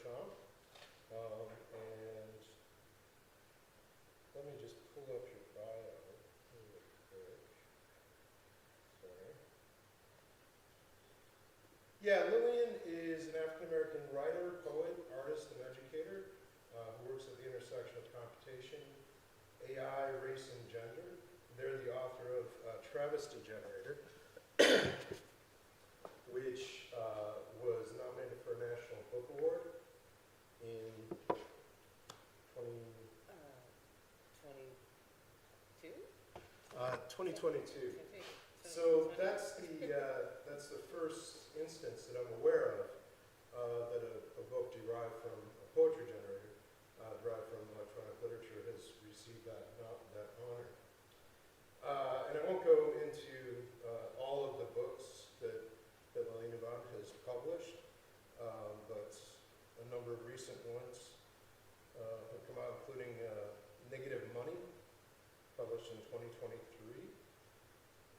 Tom. And let me just pull up your bio real quick. Sorry. Yeah, Lillian is an African-American writer, poet, artist, and educator who works at the intersection of computation, AI, race, and gender. They're the author of Travesty Generator, which was nominated for a National Book Award in 2022. So that's the first instance that I'm aware of that a book derived from a poetry generator, derived from electronic literature, has received that honor. And I won't go into all of the books that Lillian Yvonne has published, but a number of recent ones have come out, including Negative Money, published in 2023.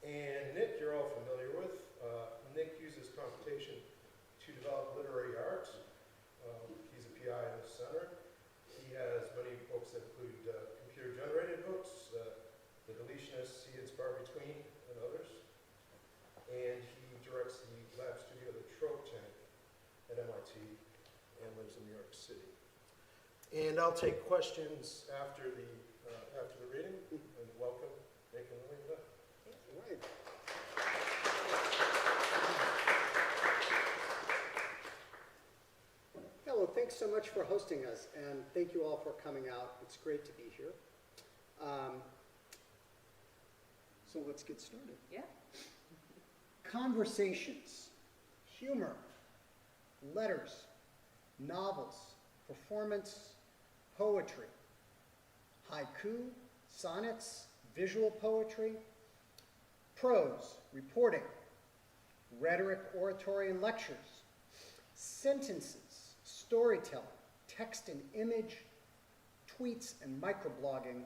And Nick, you're all familiar with. Nick uses computation to develop literary art. He's a PI in the center. He has many books that include computer-generated books, The Deletionists, He and Far Between, and others. And he directs the lab studio, the Trope Tank, at MIT, and lives in New York City. And I'll take questions after the reading. And welcome, Nick and Lillian. All right. Hello, thanks so much for hosting us, and thank you all for coming out. It's great to be here. So let's get started. Yeah. Conversations, humor, letters, novels, performance, poetry, haiku, sonnets, visual poetry, prose, reporting, rhetoric, oratory, and lectures, sentences, storytelling, text and image, tweets and microblogging,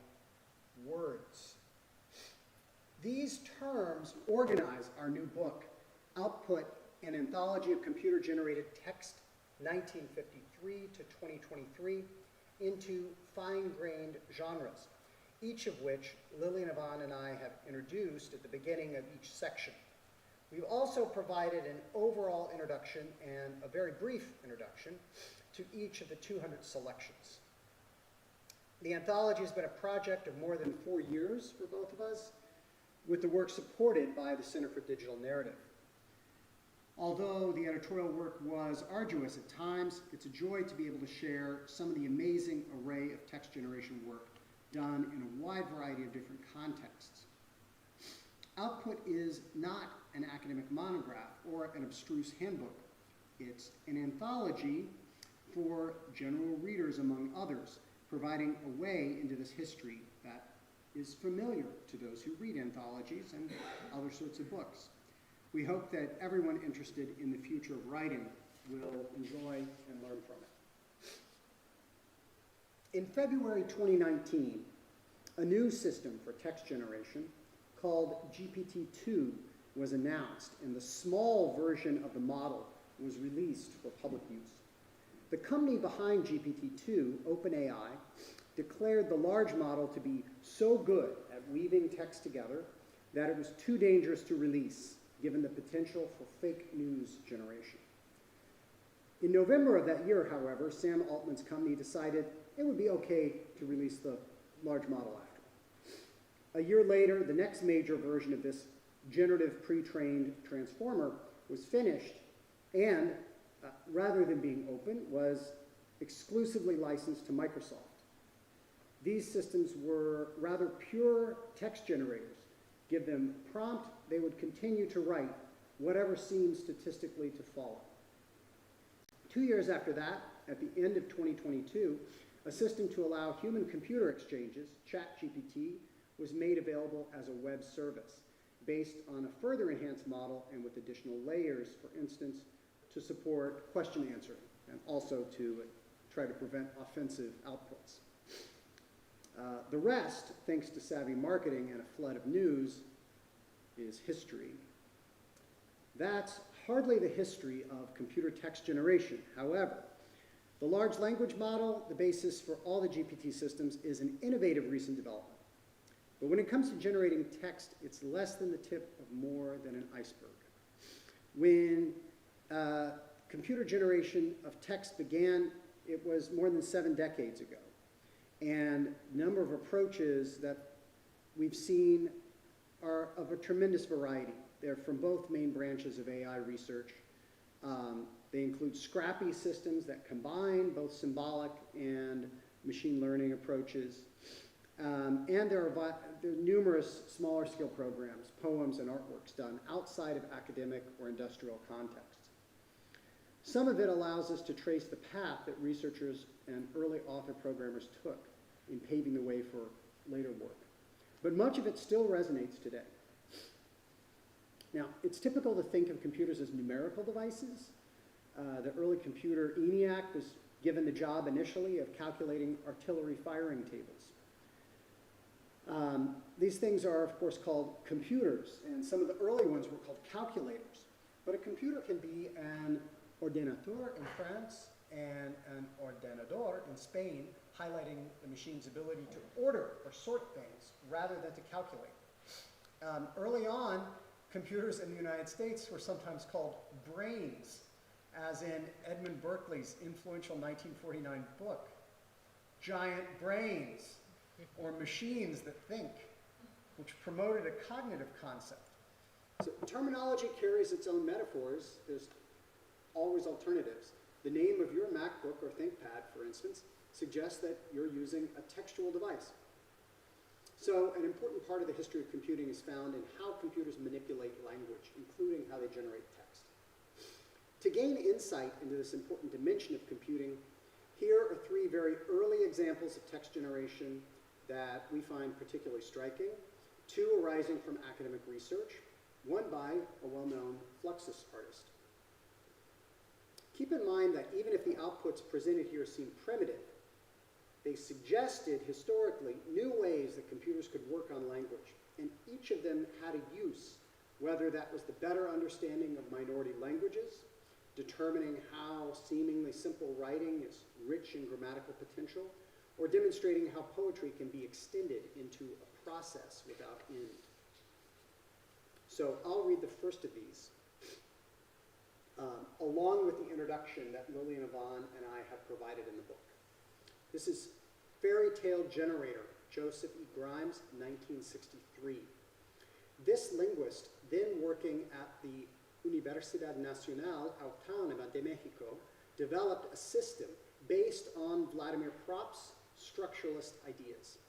words. These terms organize our new book, Output, an Anthology of Computer-Generated Text, 1953 to 2023, into fine-grained genres, each of which Lillian Yvonne and I have introduced at the beginning of each section. We've also provided an overall introduction and a very brief introduction to each of the 200 selections. The anthology has been a project of more than 4 years for both of us, with the work supported by the Center for Digital Narrative. Although the editorial work was arduous at times, it's a joy to be able to share some of the amazing array of text generation work done in a wide variety of different contexts. Output is not an academic monograph or an abstruse handbook. It's an anthology for general readers, among others, providing a way into this history that is familiar to those who read anthologies and other sorts of books. We hope that everyone interested in the future of writing will enjoy and learn from it. In February 2019, a new system for text generation called GPT-2 was announced, and the small version of the model was released for public use. The company behind GPT-2, OpenAI, declared the large model to be so good at weaving text together that it was too dangerous to release, given the potential for fake news generation. In November of that year, however, Sam Altman's company decided it would be okay to release the large model after. A year later, the next major version of this generative pre-trained transformer was finished and, rather than being open, was exclusively licensed to Microsoft. These systems were rather pure text generators. Give them a prompt, they would continue to write whatever seemed statistically to follow. 2 years after that, at the end of 2022, a system to allow human-computer exchanges, ChatGPT, was made available as a web service based on a further enhanced model and with additional layers, for instance, to support question answering and also to try to prevent offensive outputs. The rest, thanks to savvy marketing and a flood of news, is history. That's hardly the history of computer text generation. However, The large language model, the basis for all the GPT systems, is an innovative recent development. But when it comes to generating text, it's less than the tip of more than an iceberg. When computer generation of text began, it was more than 7 decades ago. And the number of approaches that we've seen are of a tremendous variety. They're from both main branches of AI research. They include scrappy systems that combine both symbolic and machine learning approaches. And there are numerous smaller scale programs, poems, and artworks done outside of academic or industrial contexts. Some of it allows us to trace the path that researchers and early author programmers took in paving the way for later work. But much of it still resonates today. Now, it's typical to think of computers as numerical devices. The early computer ENIAC was given the job initially of calculating artillery firing tables. These things are, of course, called computers, and some of the early ones were called calculators. But a computer can be an ordinateur in France and an ordenador in Spain, highlighting the machine's ability to order or sort things rather than to calculate. Early on, computers in the United States were sometimes called brains, as in Edmund Berkeley's influential 1949 book, Giant Brains, or Machines That Think, which promoted a cognitive concept. So terminology carries its own metaphors. There's always alternatives. The name of your MacBook or ThinkPad, for instance, suggests that you're using a textual device. So an important part of the history of computing is found in how computers manipulate language, including how they generate text. To gain insight into this important dimension of computing, here are 3 very early examples of text generation that we find particularly striking, 2 arising from academic research, 1 by a well-known Fluxus artist. Keep in mind that even if the outputs presented here seem primitive, they suggested historically new ways that computers could work on language, and each of them had a use, whether that was the better understanding of minority languages, determining how seemingly simple writing is rich in grammatical potential, or demonstrating how poetry can be extended into a process without end. So I'll read the first of these, along with the introduction that Lillian Yvonne and I have provided in the book. This is Fairy Tale Generator, Joseph E. Grimes, 1963. This linguist, then working at the Universidad Nacional Autónoma de Mexico, developed a system based on Vladimir Propp's structuralist ideas.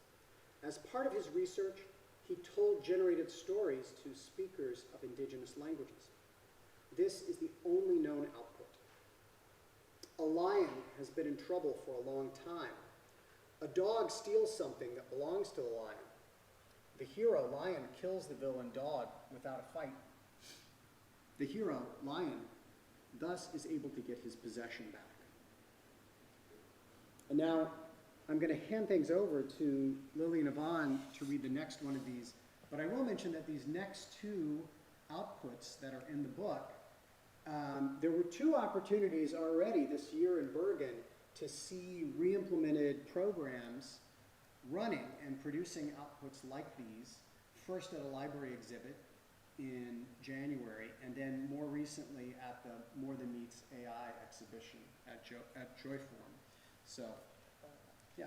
As part of his research, he told generated stories to speakers of indigenous languages. This is the only known output. A lion has been in trouble for a long time. A dog steals something that belongs to the lion. The hero, lion, kills the villain dog without a fight. The hero, lion, thus is able to get his possession back. And now I'm going to hand things over to Lillian Yvonne to read the next one of these. But I will mention that these next 2 outputs that are in the book, there were 2 opportunities already this year in Bergen to see re-implemented programs running and producing outputs like these, first at a library exhibit in January, and then more recently at the More Than Meets AI exhibition at Joyform. So, yeah.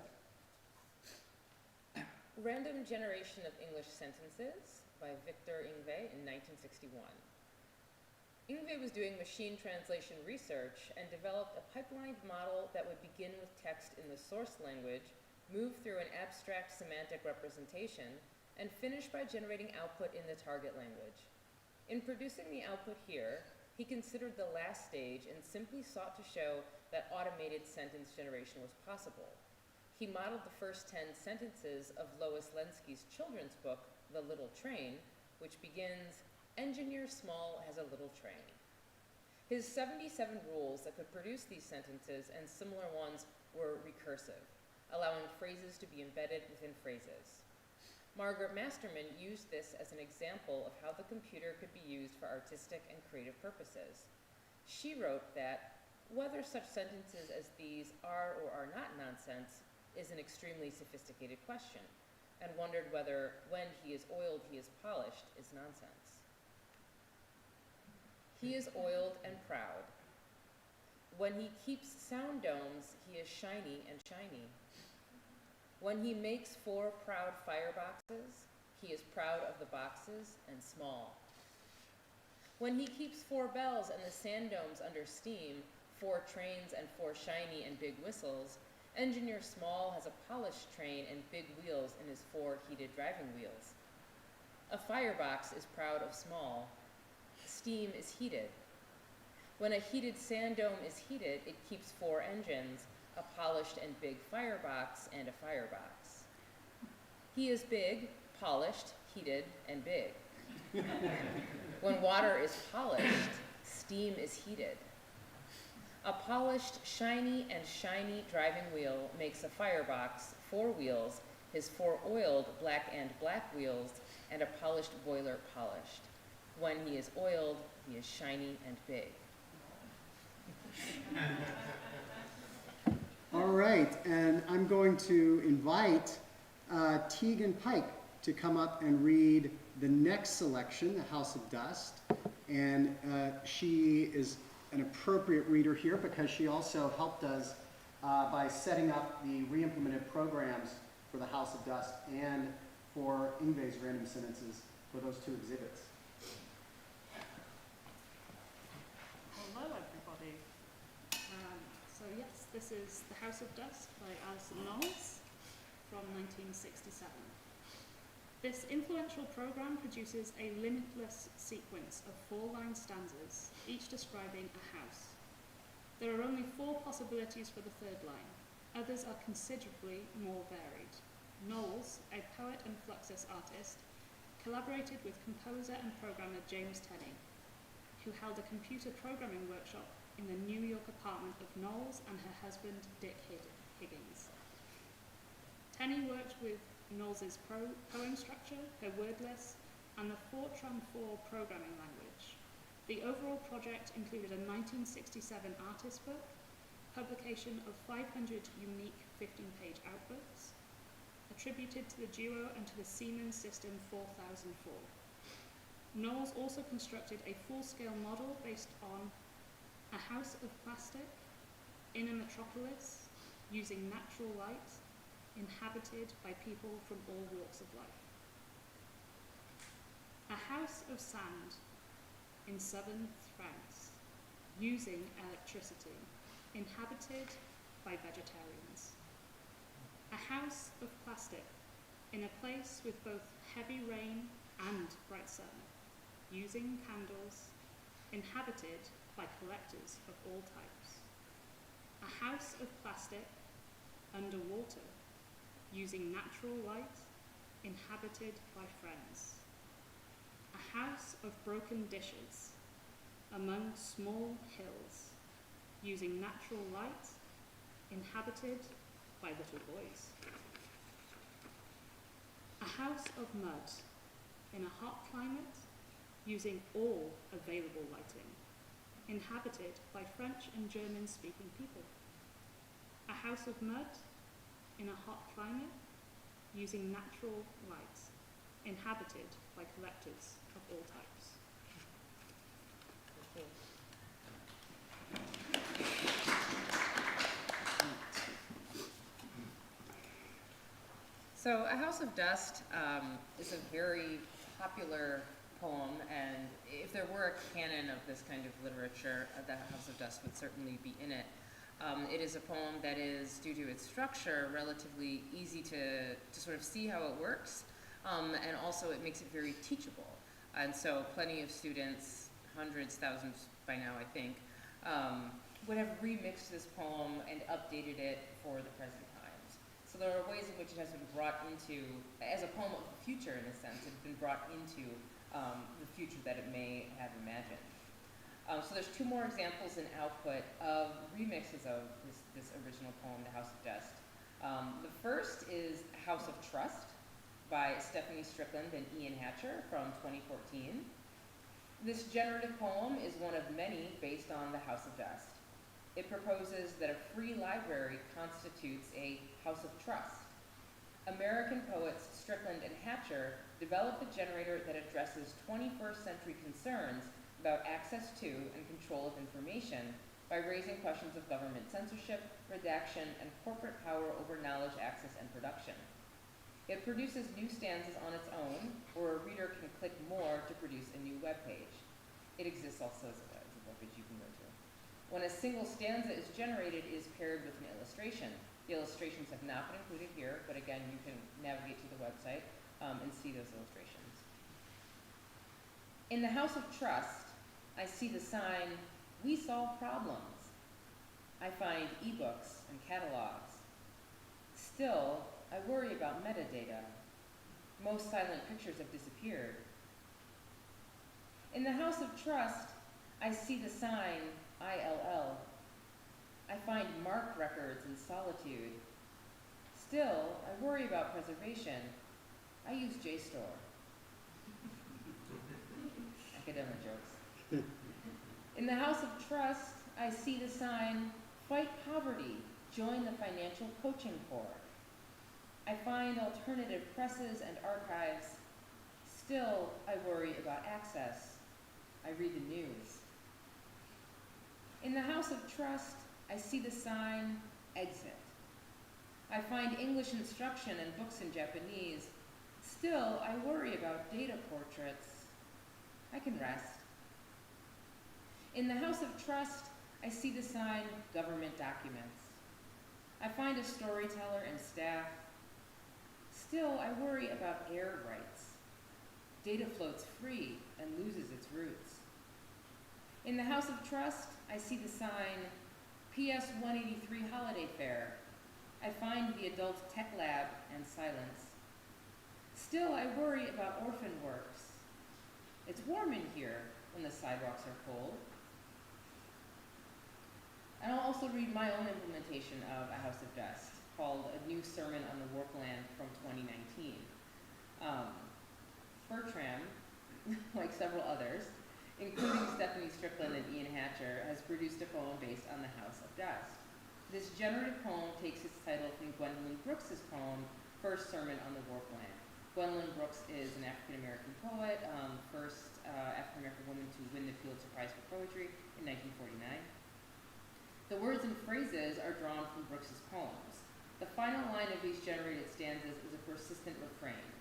Random Generation of English Sentences by Victor Ingve in 1961. Ingve was doing machine translation research and developed a pipelined model that would begin with text in the source language, move through an abstract semantic representation, and finish by generating output in the target language. In producing the output here, he considered the last stage and simply sought to show that automated sentence generation was possible. He modeled the first 10 sentences of Lois Lenski's children's book, The Little Train, which begins, "Engineer Small has a little train." His 77 rules that could produce these sentences and similar ones were recursive, allowing phrases to be embedded within phrases. Margaret Masterman used this as an example of how the computer could be used for artistic and creative purposes. She wrote that, whether such sentences as these are or are not nonsense is an extremely sophisticated question, and wondered whether when he is oiled, he is polished is nonsense. He is oiled and proud. When he keeps sound domes, he is shiny and shiny. When he makes 4 proud fireboxes, he is proud of the boxes and small. When he keeps 4 bells and the sand domes under steam, 4 trains and 4 shiny and big whistles, Engineer Small has a polished train and big wheels in his 4 heated driving wheels. A firebox is proud of Small. Steam is heated. When a heated sand dome is heated, it keeps 4 engines, a polished and big firebox and a firebox. He is big, polished, heated, and big. When water is polished, steam is heated. A polished, shiny and shiny driving wheel makes a firebox, 4 wheels, his 4 oiled black and black wheels, and a polished boiler polished. When he is oiled, he is shiny and big. All right, and I'm going to invite Teagan Pike to come up and read the next selection, The House of Dust. And she is an appropriate reader here because she also helped us by setting up the re-implemented programs for The House of Dust and for Yngve's random sentences for those 2 exhibits. Hello, everybody. So yes, this is The House of Dust by Alison Knowles from 1967. This influential program produces a limitless sequence of 4-line stanzas, each describing a house. There are only 4 possibilities for the 3rd line. Others are considerably more varied. Knowles, a poet and Fluxus artist, collaborated with composer and programmer James Tenney, who held a computer programming workshop in the New York apartment of Knowles and her husband, Dick Higgins. Tenney worked with Knowles's poem structure, her word list, and the Fortran 4 programming language. The overall project included a 1967 artist book, publication of 500 unique 15-page outputs, attributed to the duo and to the Siemens System 4004. Knowles also constructed a full-scale model based on a house of plastic in a metropolis using natural light, inhabited by people from all walks of life. A house of sand in southern France, using electricity, inhabited by vegetarians. A house of plastic in a place with both heavy rain and bright sun, using candles, inhabited by collectors of all types. A house of plastic underwater, using natural light, inhabited by friends. A house of broken dishes, among small hills, using natural light, inhabited by little boys. A house of mud, in a hot climate, using all available lighting, inhabited by French and German-speaking people. A house of mud, in a hot climate, using natural light, inhabited by collectors of all types. So A House of Dust is a very popular poem, and if there were a canon of this kind of literature, The House of Dust would certainly be in it. It is a poem that is, due to its structure, relatively easy to sort of see how it works, and also it makes it very teachable. And so plenty of students, hundreds, thousands by now I think, would have remixed this poem and updated it for the present times. So there are ways in which it has been brought into, as a poem of the future in a sense, it's been brought into the future that it may have imagined. So there's 2 more examples in output of remixes of this original poem, The House of Dust. The first is House of Trust by Stephanie Strickland and Ian Hatcher from 2014. This generative poem is one of many based on The House of Dust. It proposes that a free library constitutes a house of trust. American poets Strickland and Hatcher developed a generator that addresses 21st century concerns about access to and control of information by raising questions of government censorship, redaction, and corporate power over knowledge access and production. It produces new stanzas on its own, or a reader can click more to produce a new web page. It exists also as a web page you can go to. When a single stanza is generated, it is paired with an illustration. The illustrations have not been included here, but again, you can navigate to the website and see those illustrations. In the House of Trust, I see the sign, "We solve problems." I find ebooks and catalogs. Still, I worry about metadata. Most silent pictures have disappeared. In the House of Trust, I see the sign, ILL. I find MARC records in solitude. Still, I worry about preservation. I use JSTOR. Academic jokes. In the House of Trust, I see the sign, "Fight poverty, join the financial coaching corps." I find alternative presses and archives. Still, I worry about access. I read the news. In the House of Trust, I see the sign, "Exit." I find English instruction and books in Japanese. Still, I worry about data portraits. I can rest. In the House of Trust, I see the sign, "Government documents." I find a storyteller and staff. Still, I worry about air rights. Data floats free and loses its roots. In the House of Trust, I see the sign, "PS 183 Holiday Fair." I find the adult tech lab and silence. Still, I worry about orphan works. It's warm in here when the sidewalks are cold. And I'll also read my own implementation of A House of Dust, called A New Sermon on the Workland from 2019. Bertram, like several others, including Stephanie Strickland and Ian Hatcher, has produced a poem based on the House of Dust. This generative poem takes its title from Gwendolyn Brooks's poem, First Sermon on the Workland. Gwendolyn Brooks is an African-American poet, first African-American woman to win the Pulitzer Prize for Poetry in 1949. The words and phrases are drawn from Brooks's poems. The final line of these generated stanzas is a persistent refrain.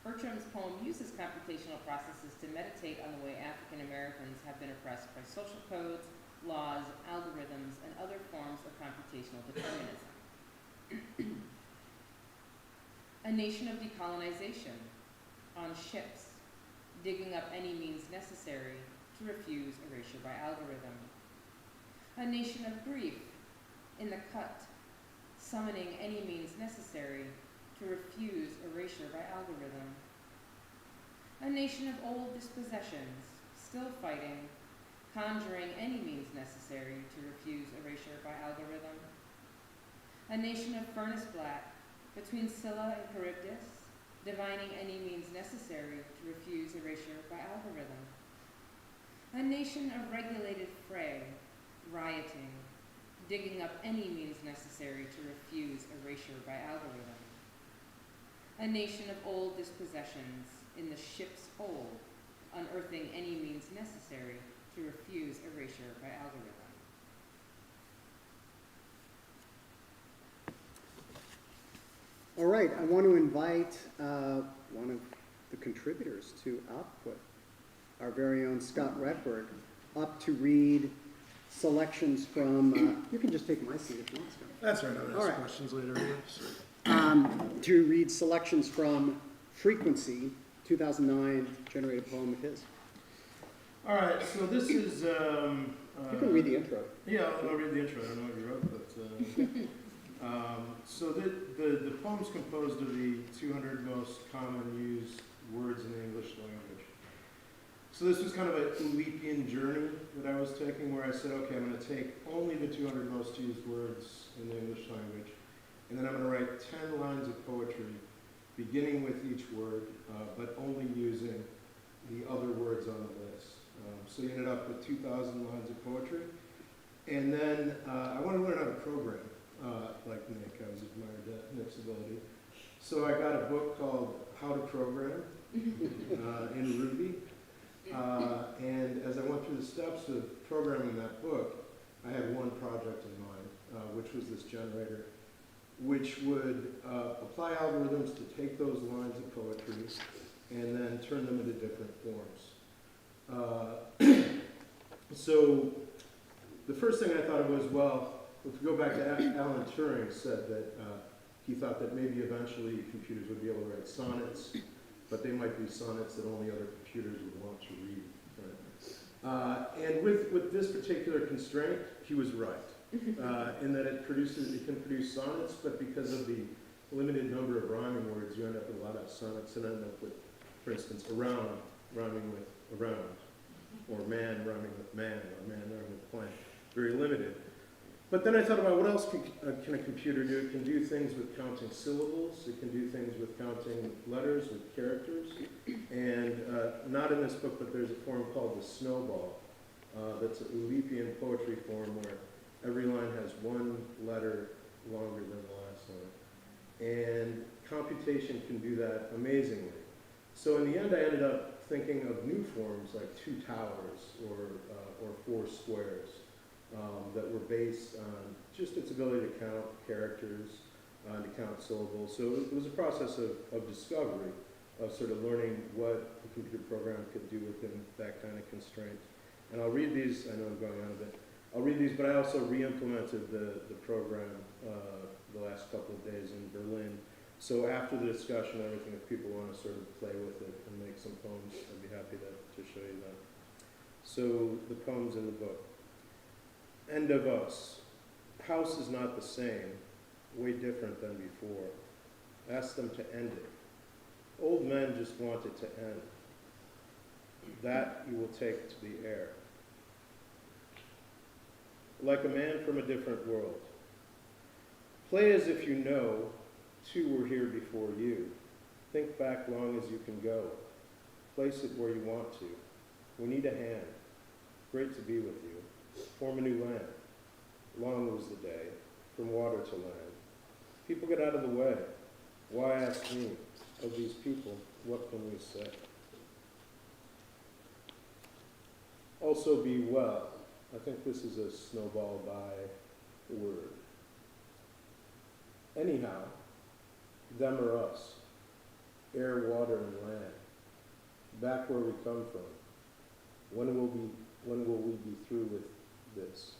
Bertram's poem uses computational processes to meditate on the way African Americans have been oppressed by social codes, laws, algorithms, and other forms of computational determinism. A nation of decolonization, on ships, digging up any means necessary to refuse erasure by algorithm. A nation of grief, in the cut, summoning any means necessary to refuse erasure by algorithm. A nation of old dispossessions, still fighting, conjuring any means necessary to refuse erasure by algorithm. A nation of furnace black, between Scylla and Charybdis, divining any means necessary to refuse erasure by algorithm. A nation of regulated fray, rioting, digging up any means necessary to refuse erasure by algorithm. A nation of old dispossessions in the ship's hold, unearthing any means necessary to refuse erasure by algorithm. All right, I want to invite one of the contributors to Output, our very own Scott Redberg, up to read selections from, you can just take my seat if you want, Scott. That's all right, I'll All ask right. questions later. To read selections from Frequency, 2009 generated poem of his. All right, so this is... You can read the intro. Yeah, I'll read the intro. I don't know what you wrote, but... so the poem's composed of the 200 most common used words in the English language. So this was kind of a Oulipian journey that I was taking, where I said, okay, I'm going to take only the 200 most used words in the English language, and then I'm going to write 10 lines of poetry, beginning with each word, but only using the other words on the list. So you ended up with 2,000 lines of poetry. And then I wanted to learn how to program, like Nick. I was admired that Nick's ability. So I got a book called How to Program in Ruby. And as I went through the steps of programming that book, I had one project in mind, which was this generator, which would apply algorithms to take those lines of poetry and then turn them into different forms. So the first thing I thought of was, well, if we go back to Alan Turing said that he thought that maybe eventually computers would be able to write sonnets, but they might be sonnets that only other computers would want to read. Right? And with this particular constraint, he was right, in that it can produce sonnets, but because of the limited number of rhyming words, you end up with a lot of sonnets and end up with, for instance, around rhyming with around, or man rhyming with man, or man rhyming with plant. Very limited. But then I thought about what else can a computer do? It can do things with counting syllables. It can do things with counting letters, with characters. And not in this book, but there's a form called the snowball. That's a Oulipian poetry form where every line has one letter longer than the last line. And computation can do that amazingly. So in the end, I ended up thinking of new forms like 2 towers or 4 squares. That were based on just its ability to count characters, to count syllables. So it was a process of discovery, of sort of learning what a computer program could do within that kind of constraint. And I'll read these, I know I'm going on a bit. I'll read these, but I also re-implemented the program the last couple of days in Berlin. So after the discussion, everything, if people want to sort of play with it and make some poems, I'd be happy to show you that. So the poems in the book. End of us. House is not the same, way different than before. Ask them to end it. Old men just want it to end. That you will take to the air. Like a man from a different world. Play as if you know 2 were here before you. Think back long as you can go. Place it where you want to. We need a hand. Great to be with you. Form a new land. Long was the day, from water to land. People get out of the way. Why ask me? Of these people, what can we say? Also be well. I think this is a snowball by word. Anyhow, them or us, air, water, and land, back where we come from. When will we be through with this?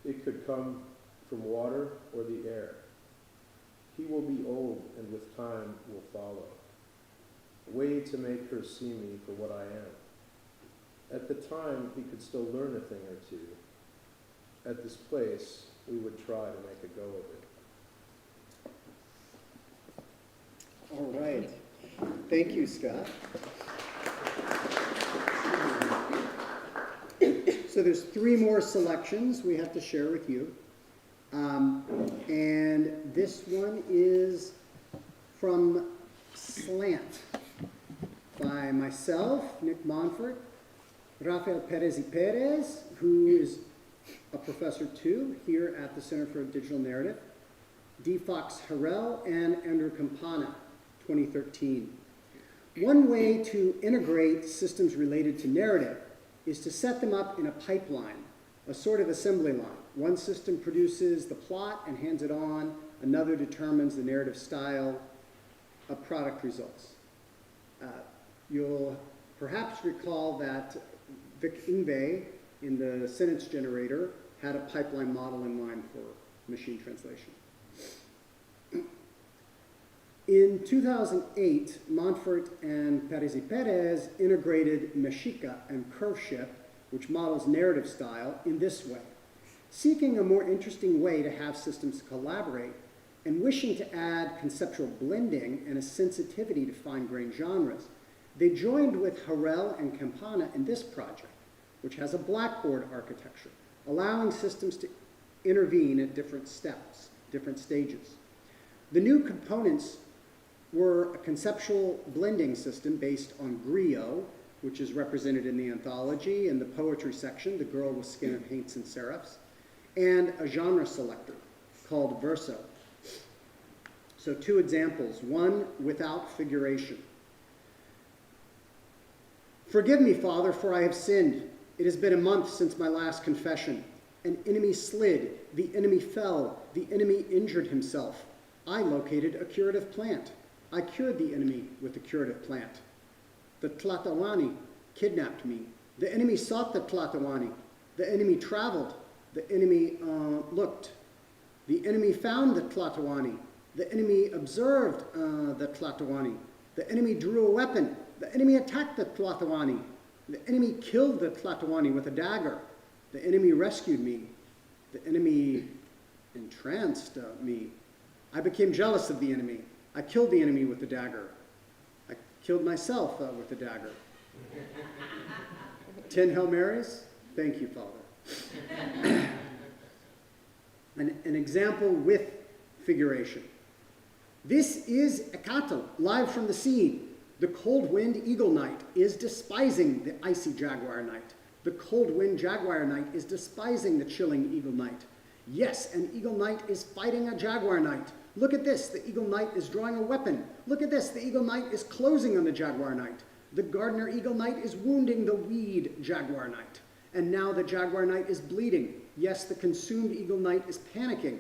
It could come from water or the air. He will be old, and with time will follow. Way to make her see me for what I am. At the time, he could still learn a thing or 2. At this place, we would try to make a go of it. All right. Thank you, Scott. So there's 3 more selections we have to share with you. And this one is from Slant by myself, Nick Monfort, Rafael Perez y Perez, who is a professor too here at the Center for Digital Narrative, D. Fox Harrell, and Andrew Campana, 2013. One way to integrate systems related to narrative is to set them up in a pipeline, a sort of assembly line. One system produces the plot and hands it on. Another determines the narrative style of product results. You'll perhaps recall that Vic Ingve in the sentence generator had a pipeline model in mind for machine translation. In 2008, Monfort and Perez y Perez integrated Mexica and Curveship, which models narrative style, in this way. Seeking a more interesting way to have systems collaborate and wishing to add conceptual blending and a sensitivity to fine-grained genres, they joined with Harrell and Campana in this project, which has a blackboard architecture, allowing systems to intervene at different steps, different stages. The new components were a conceptual blending system based on Griot, which is represented in the Anthology, in the poetry section, The Girl with Skin of Paints and Serifs, and a genre selector called Verso. So 2 examples, one without figuration. Forgive me, Father, for I have sinned. It has been a month since my last confession. An enemy slid, the enemy fell, the enemy injured himself. I located a curative plant. I cured the enemy with the curative plant. The Tlatoani kidnapped me. The enemy sought the Tlatoani. The enemy traveled. The enemy looked. The enemy found the Tlatoani. The enemy observed the Tlatoani. The enemy drew a weapon. The enemy attacked the Tlatoani. The enemy killed the Tlatoani with a dagger. The enemy rescued me. The enemy entranced me. I became jealous of the enemy. I killed the enemy with the dagger. I killed myself with the dagger. 10 Hail Marys? Thank you, Father. An example with figuration. This is Ekatel, live from the scene. The cold wind eagle knight is despising the icy jaguar knight. The cold wind jaguar knight is despising the chilling eagle knight. Yes, an eagle knight is fighting a jaguar knight. Look at this, the eagle knight is drawing a weapon. Look at this, the eagle knight is closing on the jaguar knight. The gardener eagle knight is wounding the weed jaguar knight. And now the jaguar knight is bleeding. Yes, the consumed eagle knight is panicking.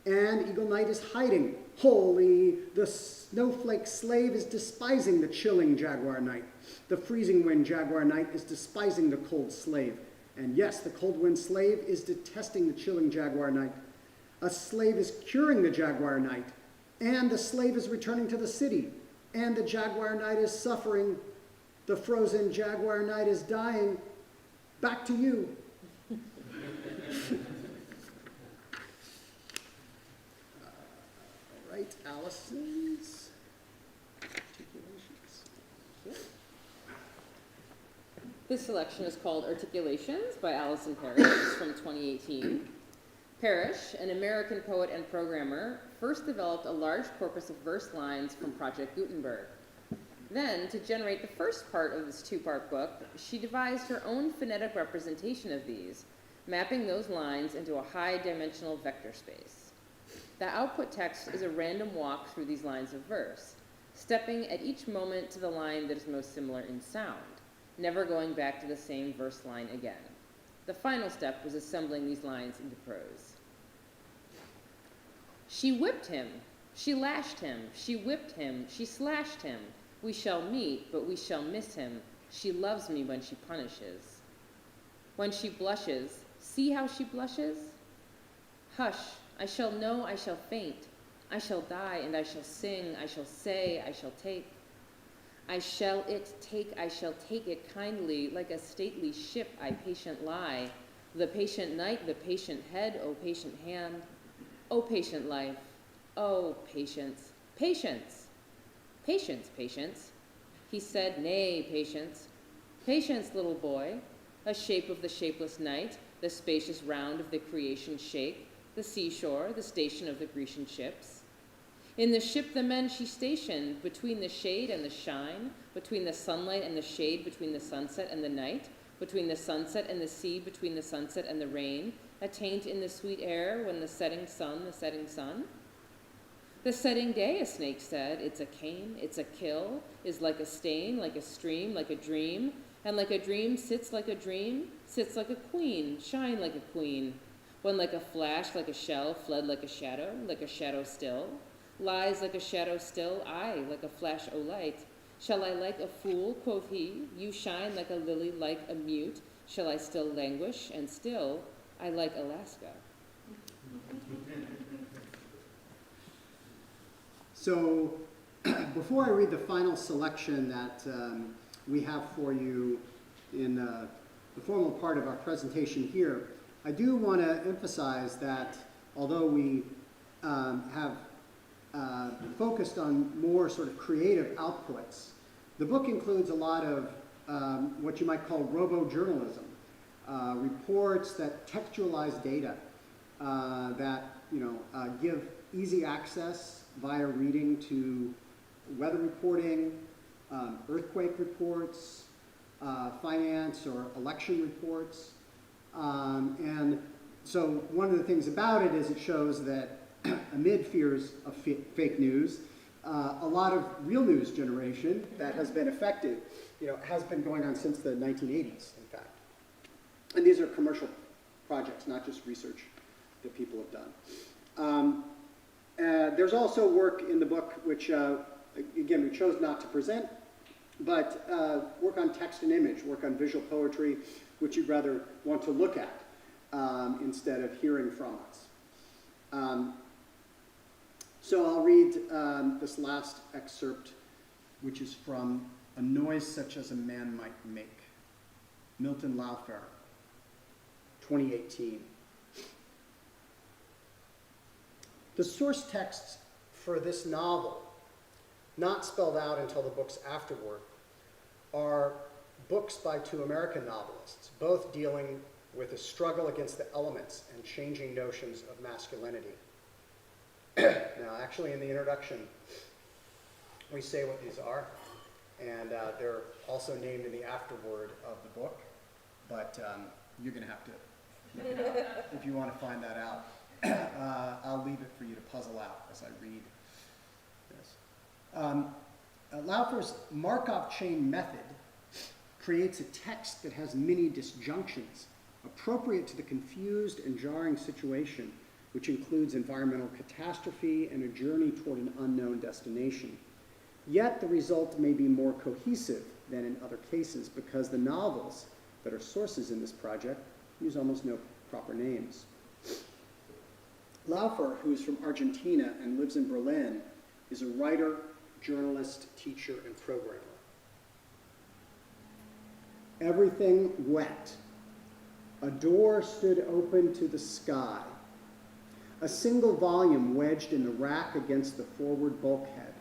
And eagle knight is hiding. Holy, the snowflake slave is despising the chilling jaguar knight. The freezing wind jaguar knight is despising the cold slave. And yes, the cold wind slave is detesting the chilling jaguar knight. A slave is curing the jaguar knight. And the slave is returning to the city. And the jaguar knight is suffering. The frozen jaguar knight is dying. Back to you. All right, Allison's articulations. Okay. This selection is called Articulations by Allison Parrish. It's from 2018. Parrish, an American poet and programmer, first developed a large corpus of verse lines from Project Gutenberg. Then, to generate the first part of this 2-part book, she devised her own phonetic representation of these, mapping those lines into a high-dimensional vector space. The output text is a random walk through these lines of verse, stepping at each moment to the line that is most similar in sound, never going back to the same verse line again. The final step was assembling these lines into prose. She whipped him, she lashed him, she whipped him, she slashed him. We shall meet, but we shall miss him. She loves me when she punishes. When she blushes, see how she blushes? Hush, I shall know, I shall faint. I shall die, and I shall sing, I shall say, I shall take. I shall it take, I shall take it kindly, like a stately ship I patient lie. The patient night, the patient head, O patient hand. O patient life, O patience, patience, patience, patience. He said, nay, patience, patience, little boy, a shape of the shapeless night, the spacious round of the creation shake, the seashore, the station of the Grecian ships. In the ship the men she stationed, between the shade and the shine, between the sunlight and the shade, between the sunset and the night, between the sunset and the sea, between the sunset and the rain, a taint in the sweet air, when the setting sun, the setting sun. The setting day, a snake said, it's a cane, it's a kill, is like a stain, like a stream, like a dream, and like a dream sits like a dream, sits like a queen, shine like a queen, when like a flash, like a shell, fled like a shadow still, lies like a shadow still, I, like a flash o' light. Shall I like a fool, quoth he, you shine like a lily, like a mute, shall I still languish, and still I like Alaska. So before I read the final selection that we have for you in the formal part of our presentation here, I do want to emphasize that although we have focused on more sort of creative outputs, the book includes a lot of what you might call robo-journalism, reports that textualize data, that give easy access via reading to weather reporting, earthquake reports, finance or election reports. And so one of the things about it is it shows that amid fears of fake news, a lot of real news generation that has been effective, has been going on since the 1980s, in fact. And these are commercial projects, not just research that people have done. There's also work in the book which, again, we chose not to present, but work on text and image, work on visual poetry, which you'd rather want to look at instead of hearing from us. So I'll read this last excerpt, which is from A Noise Such as a Man Might Make, Milton Laufer, 2018. The source texts for this novel, not spelled out until the book's afterword, are books by two American novelists, both dealing with a struggle against the elements and changing notions of masculinity. Now, actually, in the introduction, we say what these are, and they're also named in the afterword of the book, but you're going to have to look it up if you want to find that out. I'll leave it for you to puzzle out as I read this. Laufer's Markov chain method creates a text that has many disjunctions, appropriate to the confused and jarring situation, which includes environmental catastrophe and a journey toward an unknown destination. Yet the result may be more cohesive than in other cases because the novels that are sources in this project use almost no proper names. Laufer, who's from Argentina and lives in Berlin, is a writer, journalist, teacher, and programmer. Everything wet. A door stood open to the sky. A single volume wedged in the rack against the forward bulkhead.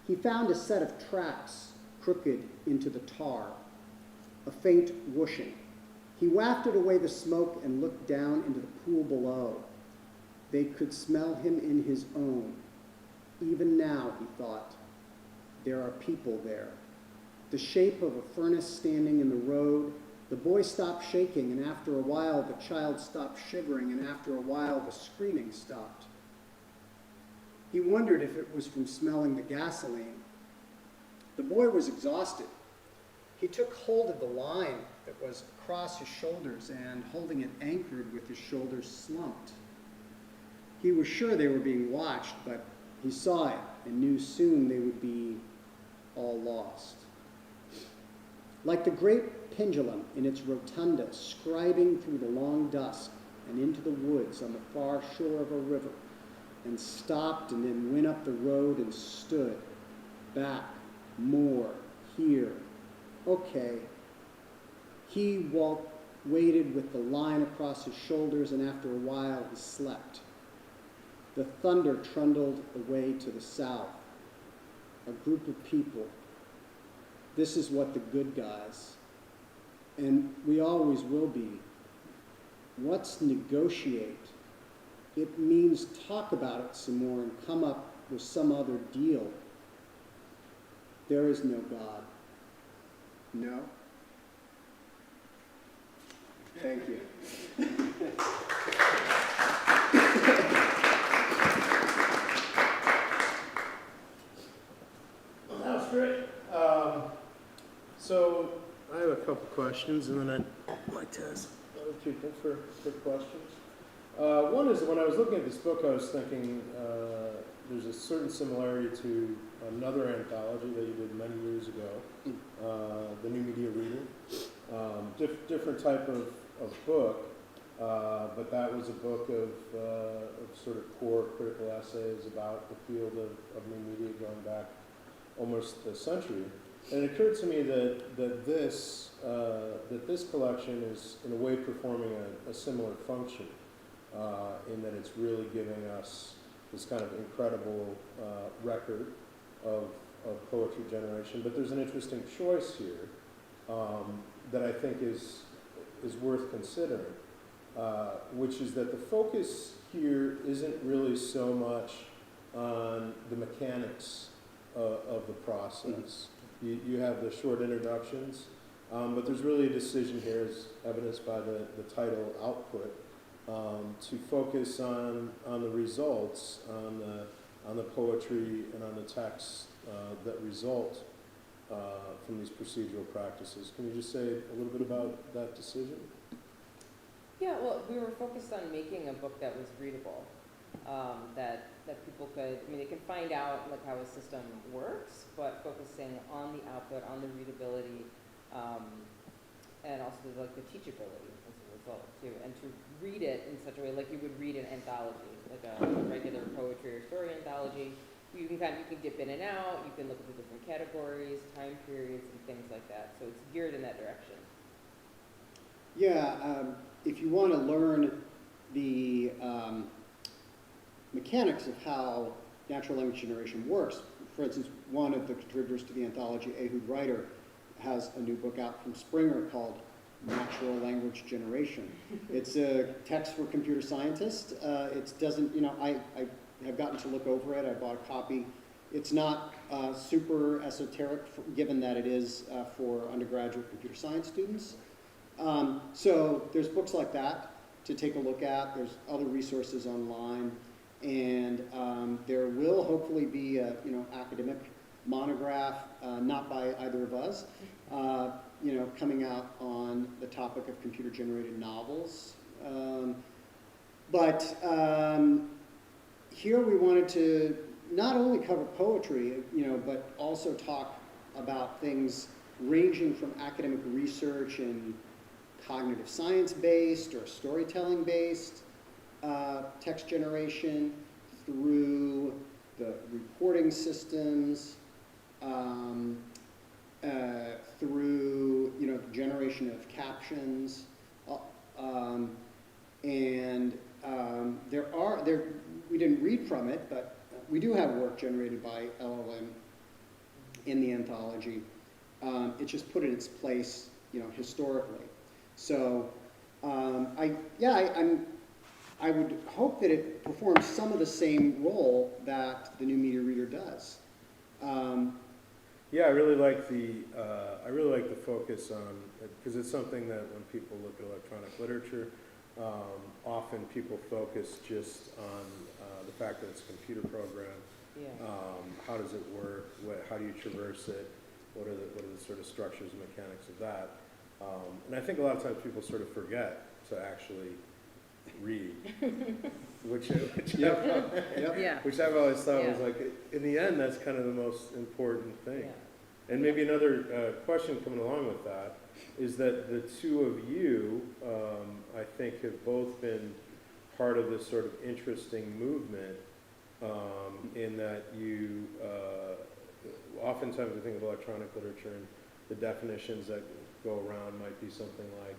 He found a set of tracks crooked into the tar. A faint whooshing. He wafted away the smoke and looked down into the pool below. They could smell him in his own. Even now, he thought, there are people there. The shape of a furnace standing in the road. The boy stopped shaking, and after a while, the child stopped shivering, and after a while, the screaming stopped. He wondered if it was from smelling the gasoline. The boy was exhausted. He took hold of the line that was across his shoulders and, holding it anchored with his shoulders slumped. He was sure they were being watched, but he saw it and knew soon they would be all lost. Like the great pendulum in its rotunda, scribing through the long dusk and into the woods on the far shore of a river, and stopped and then went up the road and stood, back, more, here, okay. He waited with the line across his shoulders, and after a while he slept. The thunder trundled away to the south. A group of people. This is what the good guys, and we always will be. What's negotiate? It means talk about it some more and come up with some other deal. There is no God. No? Thank you. That was great. So I have a couple questions, and then I'd like to ask other people for questions. One is, when I was looking at this book, I was thinking there's a certain similarity to another anthology that you did many years ago, The New Media Reader. Different type of book, but that was a book of sort of core critical essays about the field of new media going back almost a century. And it occurred to me that this collection is in a way performing a similar function, in that it's really giving us this kind of incredible record of poetry generation. But there's an interesting choice here that I think is worth considering, which is that the focus here isn't really so much on the mechanics of the process. You have the short introductions, But there's really a decision here, as evidenced by the title output, to focus on the results, on the poetry and on the texts that result from these procedural practices. Can you just say a little bit about that decision? Yeah, well, we were focused on making a book that was readable, that people could, I mean, they could find out like how a system works, but focusing on the output, on the readability, and also like the teachability as a result too, and to read it in such a way like you would read an anthology, like a regular poetry or story anthology. You can dip in and out, you can look at the different categories, time periods, and things like that. So it's geared in that direction. Yeah, if you want to learn the mechanics of how natural language generation works, for instance, one of the contributors to the anthology, Ehud Reiter, has a new book out from Springer called Natural Language Generation. It's a text for computer scientists. It doesn't, I have gotten to look over it. I bought a copy. It's not super esoteric, given that it is for undergraduate computer science students. So there's books like that to take a look at. There's other resources online. And there will hopefully be a academic monograph, not by either of us, coming out on the topic of computer-generated novels. But here we wanted to not only cover poetry, but also talk about things ranging from academic research and cognitive science-based or storytelling-based text generation through the reporting systems, through the generation of captions, and we didn't read from it, but we do have work generated by LLM in the anthology. It just put it in its place, historically. So I would hope that it performs some of the same role that the new media reader does. Yeah, I really like the focus on, because it's something that when people look at electronic literature, often people focus just on the fact that it's a computer program. Yeah. How does it work? How do you traverse it? What are the sort of structures and mechanics of that? And I think a lot of times people sort of forget to actually read, which I've always thought was like, in the end, that's kind of the most important thing. Yeah. And maybe another question coming along with that is that the two of you, I think, have both been part of this sort of interesting movement in that you, oftentimes we think of electronic literature and the definitions that go around might be something like,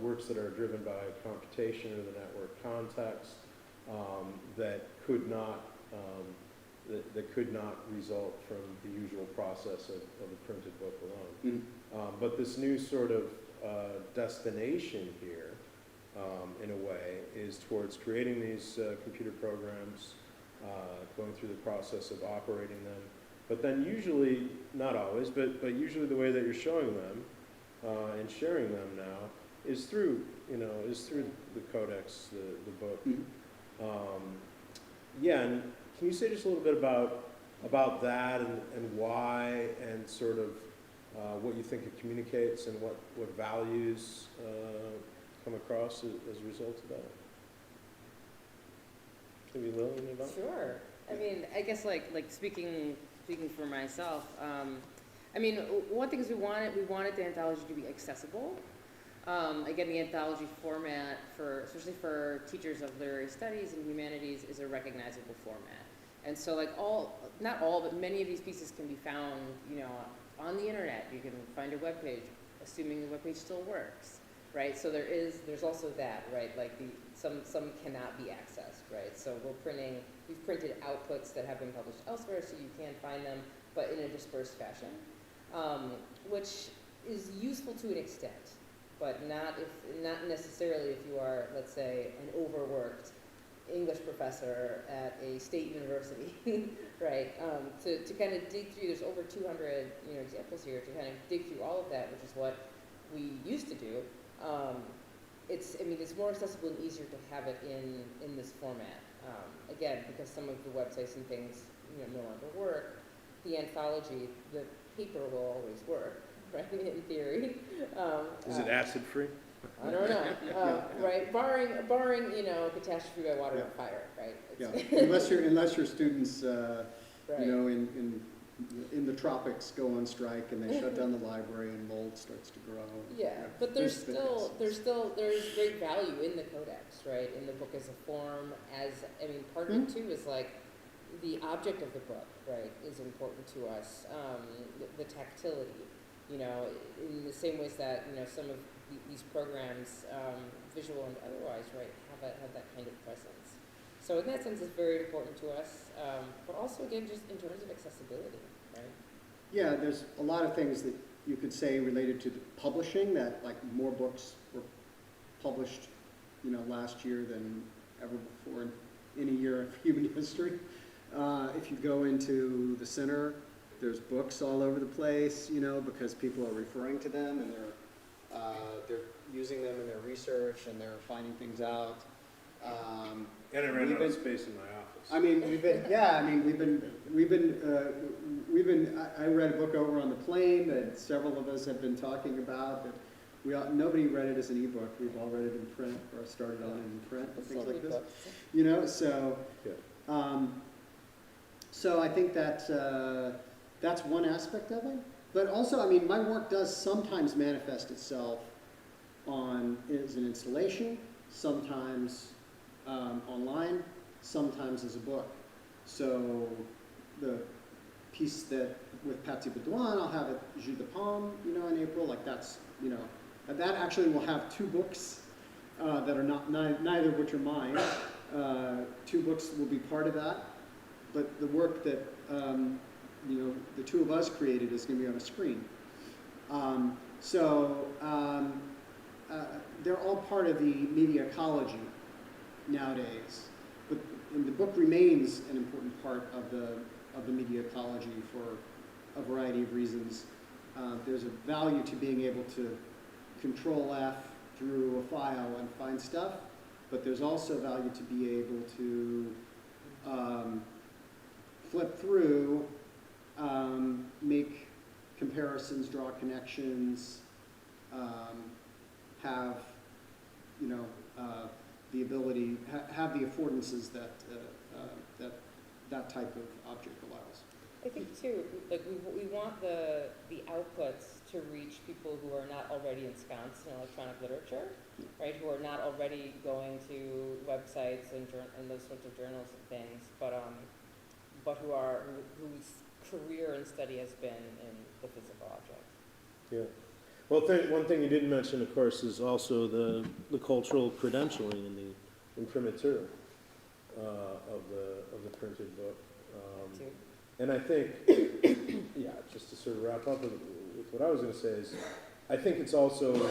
works that are driven by computation or the network context that could not result from the usual process of a printed book alone. But this new sort of destination here, in a way, is towards creating these computer programs, going through the process of operating them, but then usually, not always, but usually the way that you're showing them and sharing them now is through the codex, the book. And can you say just a little bit about that and why, and sort of what you think it communicates and what values come across as a result of that? Maybe Lillian about? Sure. I mean, I guess like speaking for myself, I mean, one thing is we wanted the anthology to be accessible. Again, the anthology format, especially for teachers of literary studies and humanities, is a recognizable format. And so not all, but many of these pieces can be found, on the internet. You can find a webpage, assuming the webpage still works, right? So there's also that, right? Like some cannot be accessed, right? So we've printed outputs that have been published elsewhere, so you can find them, but in a dispersed fashion, which is useful to an extent, but not necessarily if you are, let's say, an overworked English professor at a state university, right? To kind of dig through, there's over 200 examples here, to kind of dig through all of that, which is what we used to do. It's more accessible and easier to have it in this format. Again, because some of the websites and things no longer work, the anthology, the paper will always work, right? In theory. Is it acid free? I don't know, right? Barring catastrophe by water or fire, right? Yeah, unless your students, Right. in the tropics go on strike and they shut down the library and mold starts to grow. Yeah, but there's great value in the codex, right? In the book as a form, part of it too is like the object of the book, right, is important to us. The tactility, in the same ways that some of these programs, visual and otherwise, right, have that kind of presence. So in that sense, it's very important to us, but also, again, just in terms of accessibility, right? Yeah, there's a lot of things that you could say related to the publishing, that like more books were published, last year than ever before in any year of human history. If you go into the center, there's books all over the place, because people are referring to them and they're using them in their research and they're finding things out. And I ran out of space in my office. I read a book over on the plane that several of us have been talking about, that nobody read it as an ebook. We've all read it in print, or started on it in print, and things like this. So I think that's one aspect of it. But also, my work does sometimes manifest itself as an installation, sometimes online, sometimes as a book. So the piece with Patsy Baudouin, I'll have at Jus de Paume, in April. Like that's, that actually will have two books that are neither of which are mine. Two books will be part of that, but the work that the two of us created is going to be on a screen. They're all part of the media ecology nowadays, but the book remains an important part of the media ecology for a variety of reasons. There's a value to being able to Control F through a file and find stuff, but there's also value to be able to flip through, make comparisons, draw connections, have the ability, have the affordances that type of object allows. I think too, like we want the outputs to reach people who are not already ensconced in electronic literature, right? Who are not already going to websites and those sorts of journals and things, but whose career and study has been in the physical object. Yeah. Well, one thing you didn't mention, of course, is also the cultural credentialing and the imprimatur of the printed book. And I think, just to sort of wrap up with what I was going to say is, I think it's also an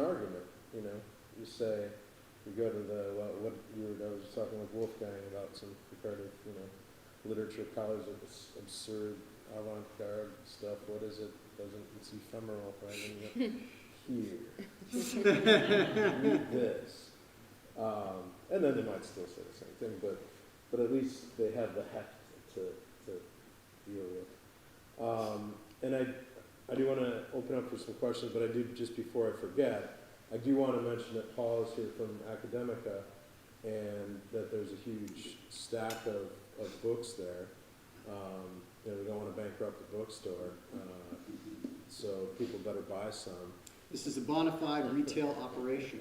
argument. You say, you go to I was talking with Wolfgang about some comparative, literature college of this absurd avant-garde stuff. What is it? It's ephemeral, right? And here, read this, and then they might still say the same thing, but at least they have the heft to deal with. And I do want to open up for some questions, but I do, just before I forget, I do want to mention that Paul is here from Academica, and that there's a huge stack of books there. We don't want to bankrupt the bookstore, so people better buy some. This is a bona fide retail operation.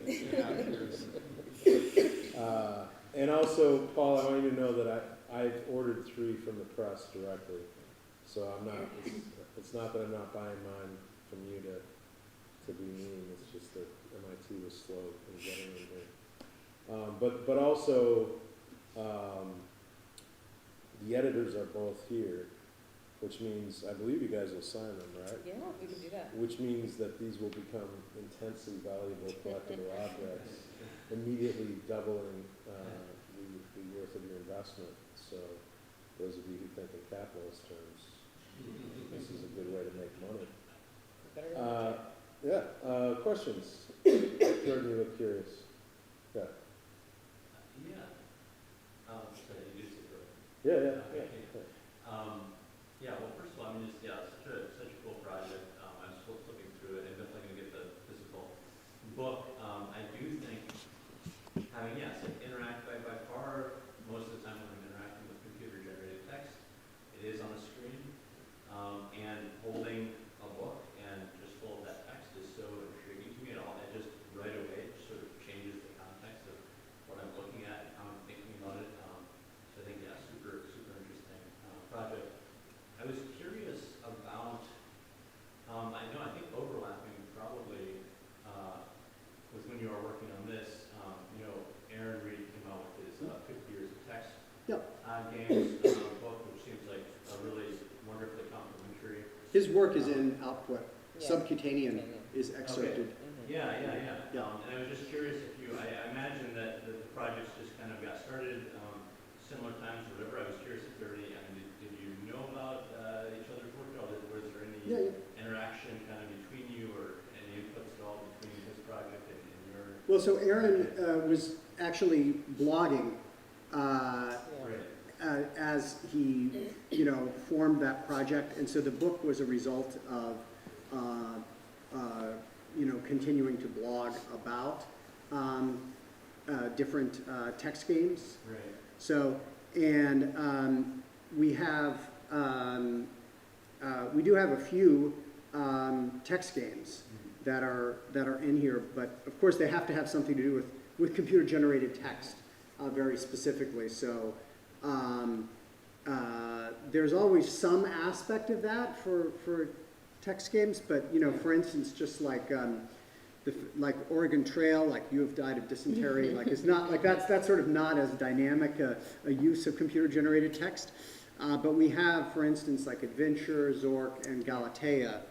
And also, Paul, I want you to know that I've ordered 3 from the press directly, so I'm not. It's not that I'm not buying mine from you to be mean. It's just that MIT was slow in getting them here. But also, the editors are both here, which means I believe you guys will sign them, right? Yeah, we can do that. Which means that these will become intensely valuable collectible objects, immediately doubling worth of your investment. So those of you who think in capitalist terms, this is a good way to make money. Questions? Jordan, you look curious. Yeah. Sorry, you just said Yeah. well, first of all, I mean, such a cool project. I was flipping through it, and definitely going to get the physical book. I do think having, interact by far, most of the time when I'm interacting with computer-generated text, it is on a screen, and holding a book and just full of that text is so intriguing to me. It just right away just sort of changes the context of what I'm looking at and how I'm thinking about it. So I think, super interesting project. I was curious about, I think overlapping probably with when you were working on this, Aaron Reed came out with his 50 Years of Text games book, which seems like a really wonderfully complimentary. His work is in Output. Subcutanean is excerpted. Yeah. And I was just curious if I imagine that the projects just kind of got started similar times or whatever. I was curious if there were any, did you know about each other's work at all? Was there any interaction kind of between you or any inputs at all between his project and your? Well, so Aaron was actually blogging as he, formed that project, and so the book was a result of, continuing to blog about different text games. Right. So, and we do have a few text games that are in here, but of course they have to have something to do with computer-generated text very specifically. So there's always some aspect of that for text games, but for instance, just like like Oregon Trail, like "You have died of dysentery," like it's not like that's sort of not as dynamic a use of computer-generated text. But we have, for instance, like Adventure, Zork, and Galatea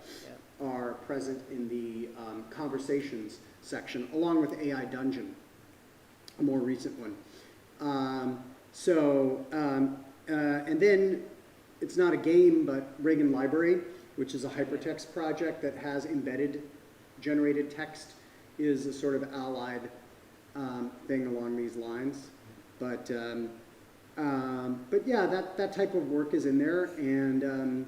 are present in the conversations section, along with AI Dungeon, a more recent one. And then it's not a game, but Reagan Library, which is a hypertext project that has embedded generated text, is a sort of allied thing along these lines. But yeah, that type of work is in there, and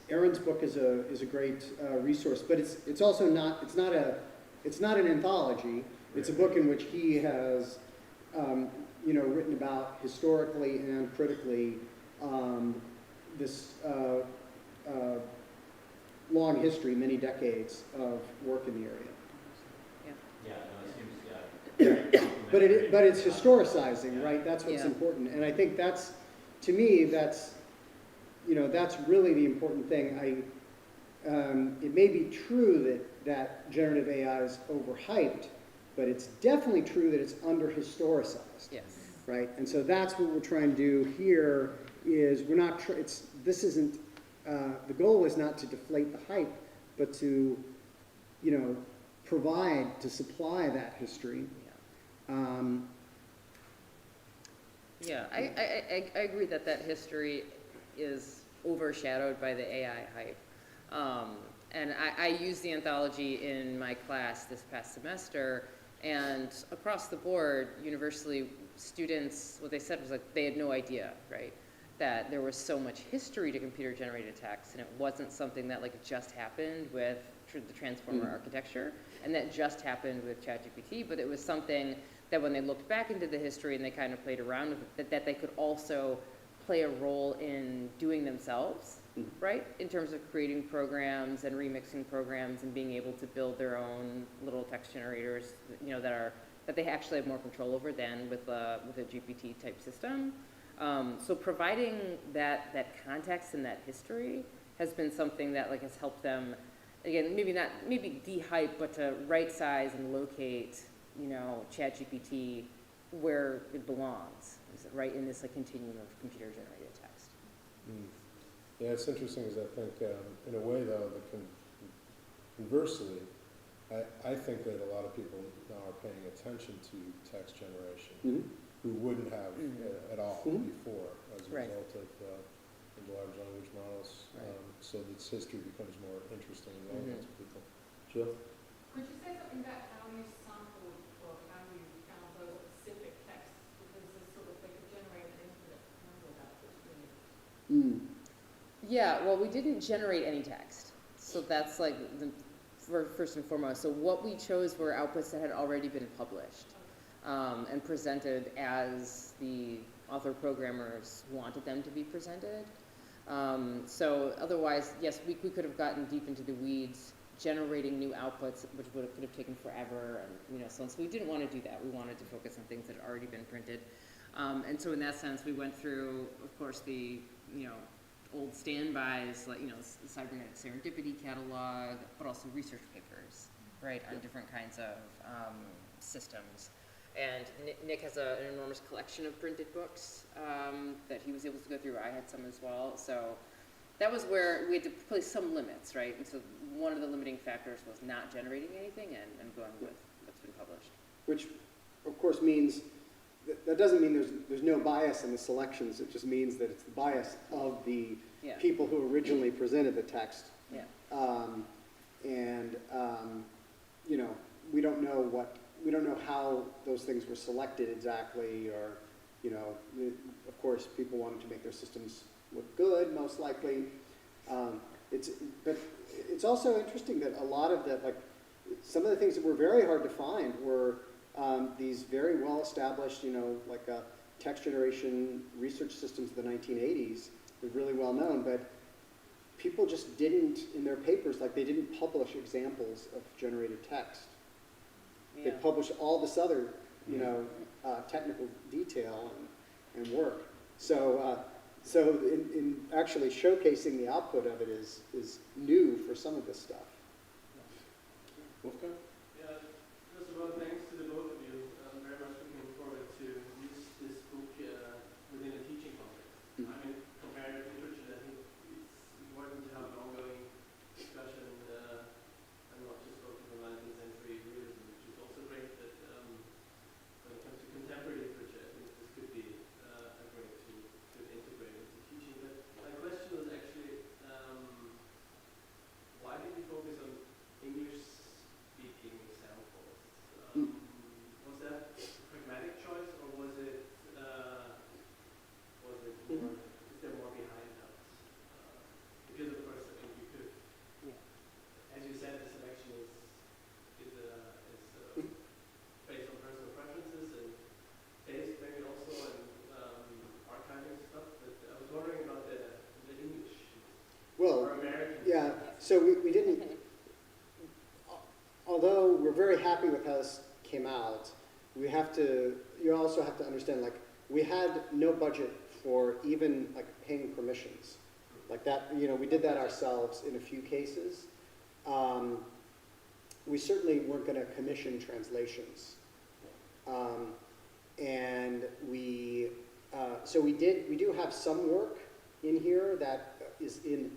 Aaron's book is a great resource. But it's also not an anthology. It's a book in which he has written about historically and critically this long history, many decades of work in the area. It seems, But it's historicizing, right? That's what's important, and I think that's, to me, that's really the important thing. It may be true that generative AI is overhyped, but it's definitely true that it's under-historicized. Yes. Right, and so that's what we're trying to do here. Is we're not. The goal is not to deflate the hype, but to, supply that history. I agree that history is overshadowed by the AI hype. And I used the anthology in my class this past semester, and across the board, universally, students, what they said was like they had no idea, right, that there was so much history to computer-generated text, and it wasn't something that like just happened with the transformer architecture, and that just happened with ChatGPT, but it was something that when they looked back into the history and they kind of played around with it, that they could also play a role in doing themselves, right, in terms of creating programs and remixing programs and being able to build their own little text generators, that they actually have more control over than with a GPT type system. So providing that context and that history has been something that like has helped them, again, maybe de-hype, but to right size and locate, ChatGPT where it belongs, right in this like continuum of computer generated text. Yeah, it's interesting because I think in a way though, conversely, I think that a lot of people now are paying attention to text generation, Mhm. who wouldn't have at all Mhm. before as a Right. result of the large language models. Right. So this history becomes more interesting and relevant to people. Jill? Could you say something about how you sampled or how you found those specific texts? Because there's sort of, they could generate an infinite number of outputs, really. Yeah, well, we didn't generate any text. So that's like the first and foremost. So what we chose were outputs that had already been published and presented as the author programmers wanted them to be presented. So otherwise, yes, we could have gotten deep into the weeds generating new outputs, which could have taken forever, and so on. So we didn't want to do that. We wanted to focus on things that had already been printed. And so in that sense, we went through, of course, the old standbys, like the cybernetic serendipity catalog, but also research papers, right, on different kinds of systems. And Nick has an enormous collection of printed books that he was able to go through. I had some as well. So that was where we had to place some limits, right? And so one of the limiting factors was not generating anything and going with what's been published. Which, of course, means that doesn't mean there's no bias in the selections. It just means that it's the bias of the people who originally presented the text. Yeah. We don't know how those things were selected exactly, or of course, people wanted to make their systems look good, most likely. But it's also interesting that a lot of that, like some of the things that were very hard to find were these very well established, text generation research systems of the 1980s. They're really well known, but people just didn't, in their papers, they didn't publish examples of generated text. They published all this other, technical detail and work. So in actually showcasing the output of it is new for some of this stuff. Wolfgang? Yeah, first of all, thanks to the both of you. I'm very much looking forward to use this book within a teaching context. Mm-hmm. I mean, comparative literature, I think it's important to have an ongoing discussion and not just focus on 19th century realism, which is also great, but when it comes to contemporary literature, I think this could be a great to integrate into teaching. But my question was actually, why did you focus on English-speaking examples? Was that a pragmatic choice, or was it more, is there more behind that? Because of course, I think you could, as you said, the selection is based on personal preferences and taste, maybe also, and archiving stuff. But I was wondering about the English or American. Yeah. So we didn't. Although we're very happy with how this came out, you also have to understand, we had no budget for even paying permissions. We did that ourselves in a few cases. We certainly weren't going to commission translations. And we do have some work in here that is in,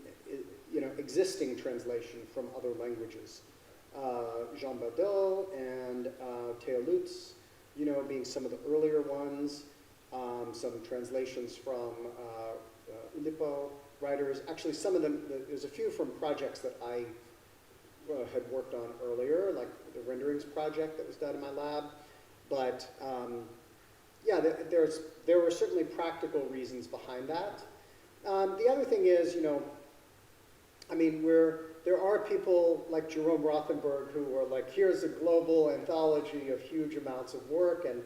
existing translation from other languages. Jean Baudot and Theo Lutz, being some of the earlier ones, some translations from Oulipo writers. Actually, some of them, there's a few from projects that I had worked on earlier, like the renderings project that was done in my lab. But there were certainly practical reasons behind that. The other thing is, there are people like Jerome Rothenberg who are like, here's a global anthology of huge amounts of work, and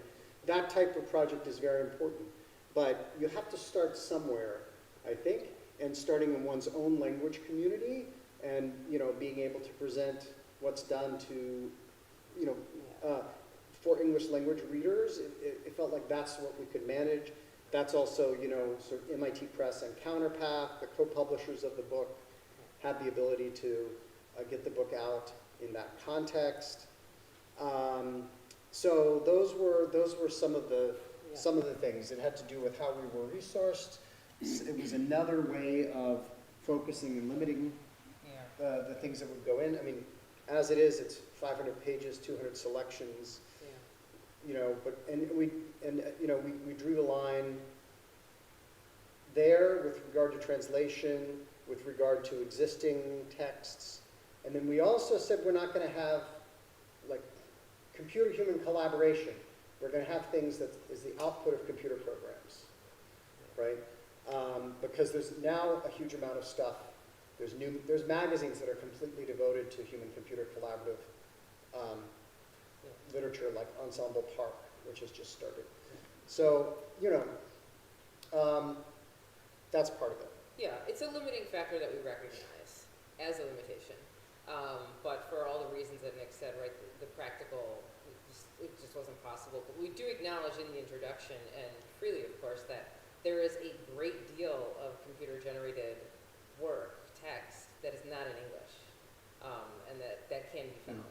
that type of project is very important. But you have to start somewhere, I think, and starting in one's own language community and, being able to present what's done to, for English language readers. It felt like that's what we could manage. That's also, sort of MIT Press and Counterpath, the co-publishers of the book, had the ability to get the book out in that context. So those were some of the things. It had to do with how we were resourced. It was another way of focusing and limiting the things that would go in. As it is, it's 500 pages, 200 selections, Yeah. you know, we drew the line there with regard to translation, with regard to existing texts. And then we also said we're not going to have like computer-human collaboration. We're going to have things that is the output of computer programs, right? Because there's now a huge amount of stuff. There's magazines that are completely devoted to human-computer collaborative literature, like Ensemble Park, which has just started. So, you know, that's part of it. Yeah, it's a limiting factor that we recognize as a limitation. But for all the reasons that Nick said, right, the practical, it just wasn't possible. But we do acknowledge in the introduction, and freely, of course, that there is a great deal of computer-generated work, text, that is not in English, and that can be found.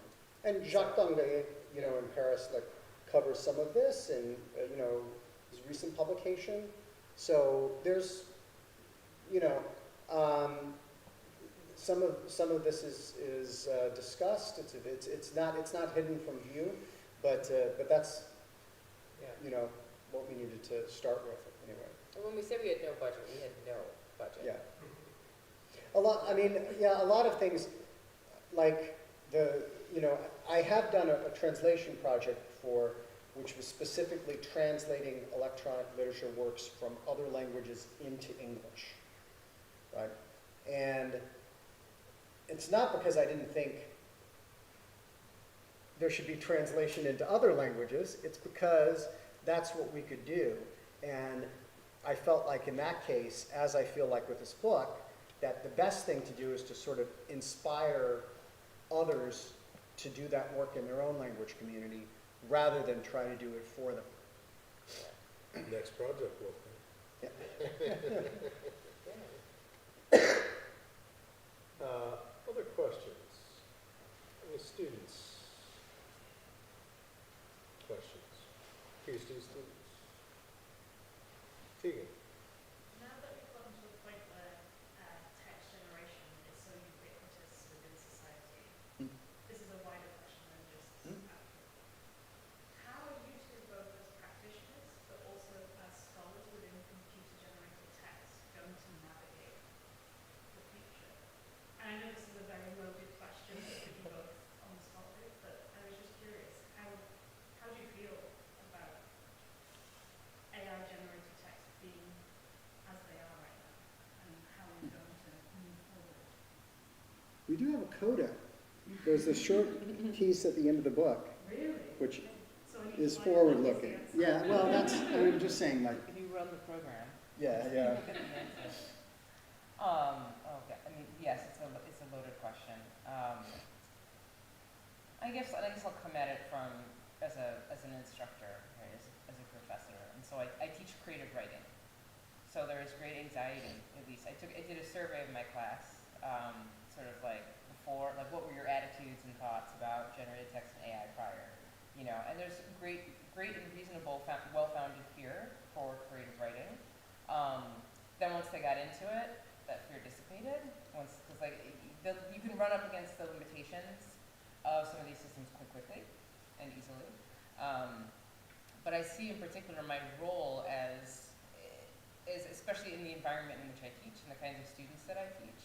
And Jacques Tanguay, you know, in Paris, like, covers some of this, and, you know, his recent publication. So there's, you know, some of this is discussed. It's not hidden from view, but that's, you know, what we needed to start with anyway. And when we said we had no budget, we had no budget. Yeah. A lot of things, like you know, I have done a translation project before, which was specifically translating electronic literature works from other languages into English, right? And it's not because I didn't think there should be translation into other languages, it's because that's what we could do. And I felt like in that case, as I feel like with this book, that the best thing to do is to sort of inspire others to do that work in their own language community rather than try to do it for them. Next project will be. Other questions? Any students? Questions? PhD students? Tegan? Now that we've gotten to the point where text generation is so ubiquitous within society, this is a wider question than just how are you two, both as practitioners, but also as scholars within computer-generated text, going to navigate the future? And I know this is a very loaded question to put you both on the spot with, but I was just curious, how do you feel about AI-generated text being as they are right now, and how we're going to move forward? We do have a coda. There's a short piece at the end of the book, Really? which So I need is to find out forward-looking. what the answer Yeah, well, that's, I'm just saying, like, If you run the program. yeah. Okay, I mean, yes, it's a loaded question. I guess I'll come at it from, as an instructor, right, as a professor, and so I teach creative writing. So there is great anxiety, at least. I did a survey of my class, sort of like before, like what were your attitudes and thoughts about generated text and AI prior, you know, and there's great and reasonable, well-founded fear for creative writing. Then once they got into it, that fear dissipated, because like, you can run up against the limitations of some of these systems quite quickly and easily. But I see in particular my role as especially in the environment in which I teach and the kinds of students that I teach,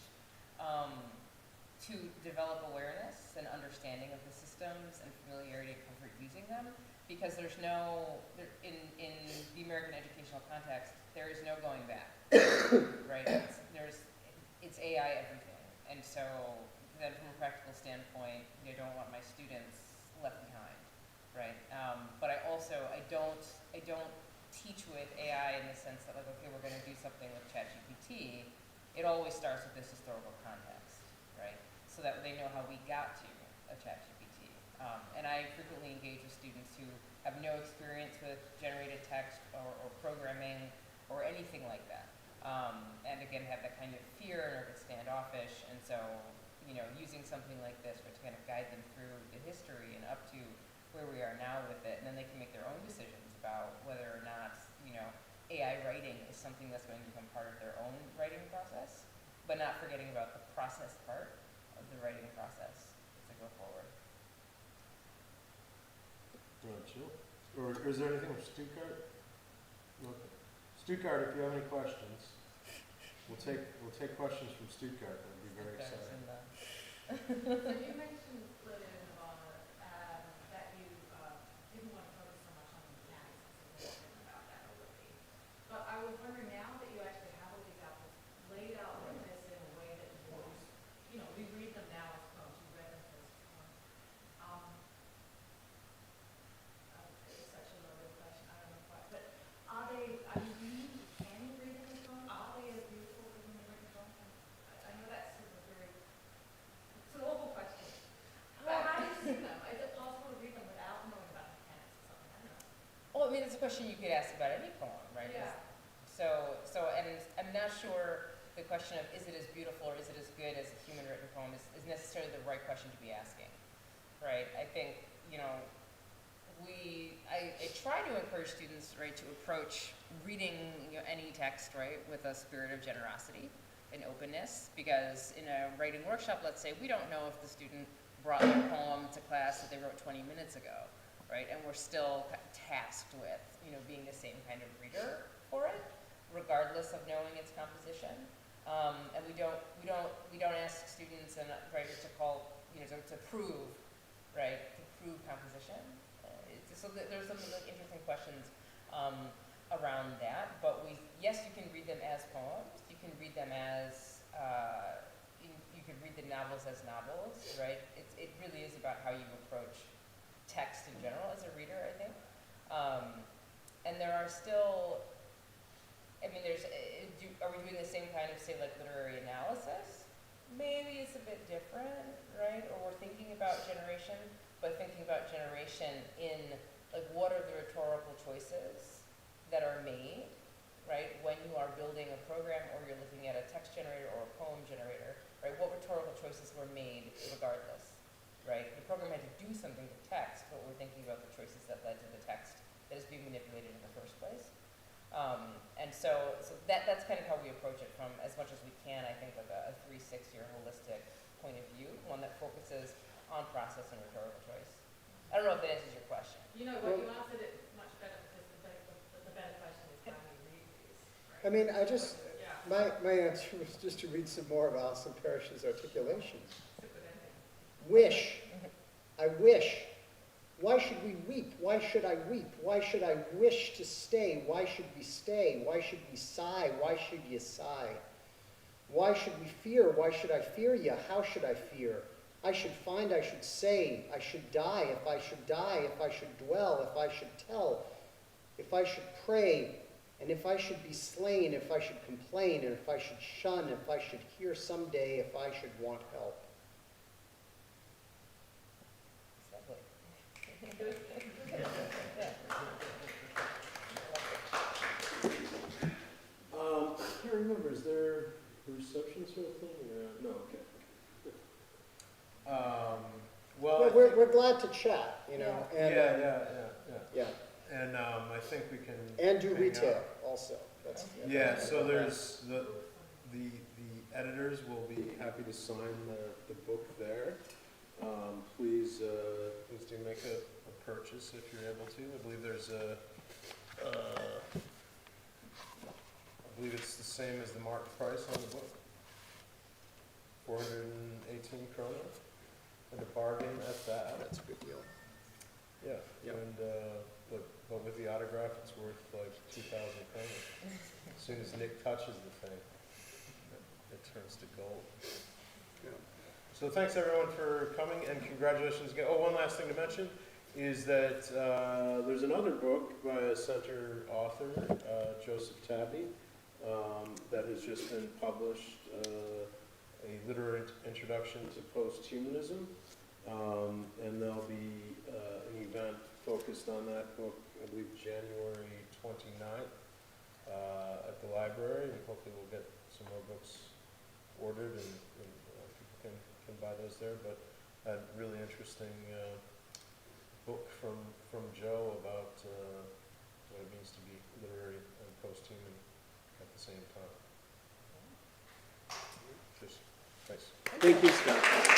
to develop awareness and understanding of the systems and familiarity and comfort using them, because in the American educational context, there is no going back, right? It's AI everything, and so then from a practical standpoint, I don't want my students left behind, right? But I don't teach with AI in the sense that, like, okay, we're going to do something with ChatGPT. It always starts with this historical context, right? So that they know how we got to a ChatGPT. And I frequently engage with students who have no experience with generated text or programming or anything like that. And again, have that kind of fear and are a bit standoffish. And so, you know, using something like this to kind of guide them through the history and up to where we are now with it, and then they can make their own decisions about whether or not, you know, AI writing is something that's going to become part of their own writing process, but not forgetting about the process part of the writing process. It's like, go forward. Chill. Or is there anything from Stuttgart? Okay. Stuttgart, if you have any questions, we'll take questions from Stuttgart. That'd be very exciting. So you mentioned, Lynn, that you didn't want to focus so much on the mechanics because you've been about that already. But I was wondering, now that you actually have all these outputs laid out like this in a way that you always, we read them now as poems, you read them as poems. It's such a loaded question, I don't know what, but can you read them as poems? Are they as beautiful as when they're written poems? I know that's sort of it's an awful question. But how do you see them? Is it possible to read them without knowing about mechanics or something? I don't know. Well, I mean, it's a question you could ask about any poem, right? Yeah. And I'm not sure the question of is it as beautiful or is it as good as a human written poem is necessarily the right question to be asking, right? I think, I try to encourage students, right, to approach reading any text, right, with a spirit of generosity and openness, because in a writing workshop, let's say, we don't know if the student brought their poem to class that they wrote 20 minutes ago, right, and we're still tasked with, being the same kind of reader for it, regardless of knowing its composition. And we don't ask students and writers to prove, right, to prove composition. So there's some interesting questions around that, but yes, you can read them as poems. You can read them as you could read the novels as novels, right? It really is about how you approach text in general as a reader, I think. And there are still, are we doing the same kind of, say, like literary analysis? Maybe it's a bit different, right? Or we're thinking about generation, but thinking about generation in, like, what are the rhetorical choices that are made, right, when you are building a program or you're looking at a text generator or a poem generator, right? What rhetorical choices were made regardless, right? The program had to do something to text, but we're thinking about the choices that led to the text that is being manipulated in the first place. And so that's kind of how we approach it from, as much as we can, I think, like a 3-6-year holistic point of view, one that focuses on process and rhetorical choice. I don't know if that answers your question. You answered it much better because the better question is how do you read these, right? I mean, my answer was just to read some more of Alison Parrish's articulations. It's a good ending. Wish. I wish. Why should we weep? Why should I weep? Why should I wish to stay? Why should we stay? Why should we sigh? Why should you sigh? Why should we fear? Why should I fear you? How should I fear? I should find, I should say, I should die, if I should die, if I should dwell, if I should tell, if I should pray, and if I should be slain, if I should complain, and if I should shun, if I should hear someday, if I should want help. I can't remember, is there a reception sort of thing? No, okay. Well, we're glad to chat, And, yeah. And I think we can. And do hang retail out. also. That's, Yeah, so there's the editors will be happy to sign the book there. Please do make a purchase if you're able to. I believe there's I believe it's the same as the market price on the book. 418 krona. And a bargain at that. that's a good deal. Yeah. Yep. And but with the autograph, it's worth like 2,000 krona. As soon as Nick touches the thing, it turns to gold. Yeah. So thanks everyone for coming, and congratulations again. Oh, one last thing to mention is that there's another book by a center author, Joseph Tabby, that has just been published, a literary introduction to post-humanism, and there'll be an event focused on that book, I believe January 29th at the library, and hopefully we'll get some more books ordered and people can buy those there. But a really interesting book from Joe about what it means to be literary and post-human at the same time. Just thanks. Thank you, Scott.